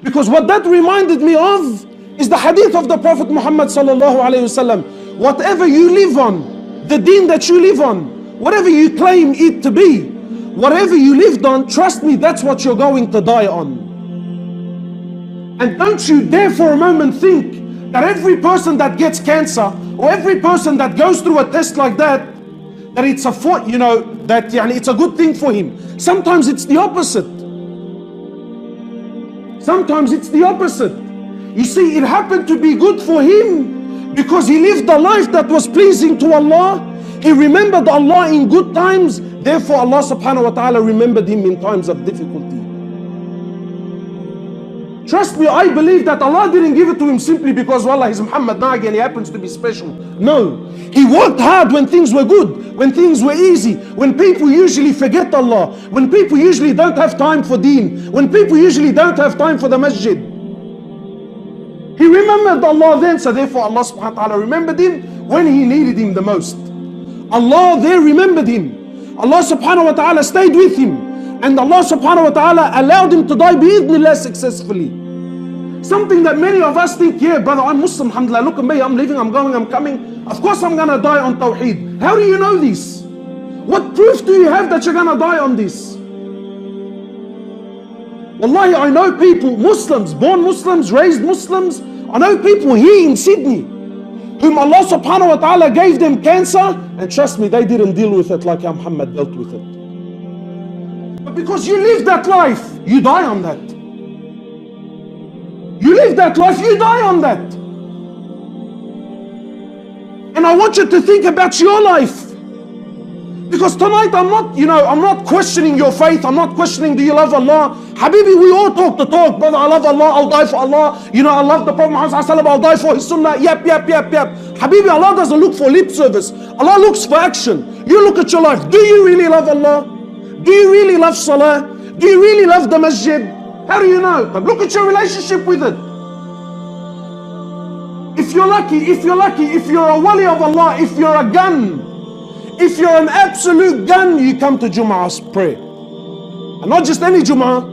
Because what that reminded me of is the hadith of the Prophet Muhammad sallallahu alayhi wasallam. Whatever you live on, the deen that you live on, whatever you claim it to be, whatever you lived on, trust me, that's what you're going to die on. And don't you dare for a moment think that every person that gets cancer or every person that goes through a test like that it's a it's a good thing for him. Sometimes it's the opposite. Sometimes it's the opposite. You see, it happened to be good for him because he lived a life that was pleasing to Allah. He remembered Allah in good times. Therefore, Allah subhanahu wa ta'ala remembered him in times of difficulty. Trust me, I believe that Allah didn't give it to him simply because, wallah, he's Muhammad Nagi and he happens to be special. No. He worked hard when things were good, when things were easy, when people usually forget Allah, when people usually don't have time for deen, when people usually don't have time for the masjid. He remembered Allah then, so therefore Allah subhanahu wa ta'ala remembered him when he needed him the most. Allah there remembered him. Allah subhanahu wa ta'ala stayed with him. And Allah subhanahu wa ta'ala allowed him to die bi'idhnillah successfully. Something that many of us think, yeah, brother, I'm Muslim, alhamdulillah, look at me, I'm living, I'm going, I'm coming. Of course I'm going to die on Tawheed. How do you know this? What proof do you have that you're going to die on this? Wallahi, I know people, Muslims, born Muslims, raised Muslims. I know people here in Sydney whom Allah subhanahu wa ta'ala gave them cancer, and trust me, they didn't deal with it like Muhammad dealt with it. But because you live that life, you die on that. You live that life, you die on that. And I want you to think about your life. Because tonight I'm not questioning your faith. I'm not questioning, do you love Allah? Habibi, we all talk the talk. Brother, I love Allah, I'll die for Allah. I love the Prophet Muhammad sallallahu alaihi wasallam, I'll die for his sunnah. Yep. Habibi, Allah doesn't look for lip service. Allah looks for action. You look at your life. Do you really love Allah? Do you really love Salah? Do you really love the masjid? How do you know? But look at your relationship with it. If you're lucky, if you're a wali of Allah, if you're a gun, if you're an absolute gun, you come to Jum'ah's prayer. And not just any Jum'ah.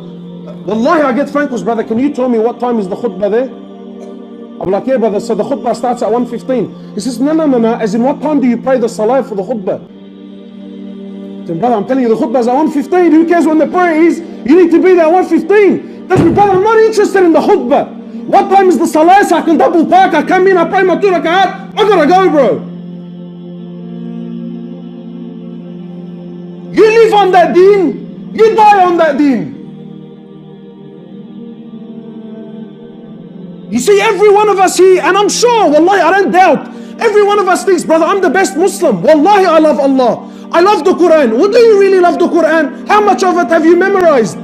Wallahi, I get Franco's, brother, can you tell me what time is the khutbah there? I'm like, yeah, brother, so the khutbah starts at 1:15. He says, no, as in what time do you pray the salah for the khutbah? I said, brother, I'm telling you, the khutbah is at 1:15. Who cares when the prayer is? You need to be there at 1:15. That's me, brother, I'm not interested in the khutbah. What time is the salah so I can double park? I come in, I pray my 2 rak'at. I gotta go, bro. You live on that deen, you die on that deen. You see, every one of us here, and I'm sure, wallahi, I don't doubt, every one of us thinks, brother, I'm the best Muslim. Wallahi, I love Allah. I love the Quran. Well, do you really love the Quran? How much of it have you memorized?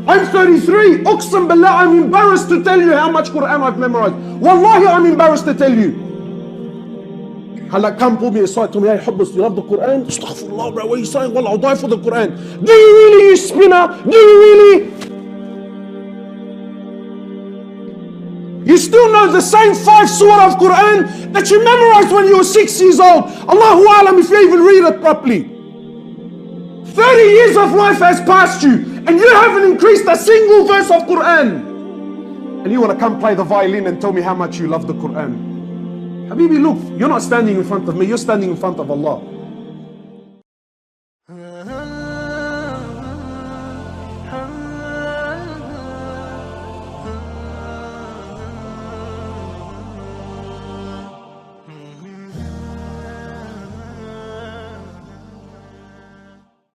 I'm 33. Uqsam billah, I'm embarrassed to tell you how much Quran I've memorized. Wallahi, I'm embarrassed to tell you. Hala, come pull me aside, tell me, hey, Hoblos, you love the Quran? Astaghfirullah, bro, what are you saying? Wallah, I'll die for the Quran. Do you really, you spinner? Do you really? You still know the same 5 surah of Quran that you memorized when you were 6 years old. Allahu Alam if you even read it properly. 30 years of life has passed you and you haven't increased a single verse of Quran. And you want to come play the violin and tell me how much you love the Quran. Habibi, look, you're not standing in front of me, you're standing in front of Allah.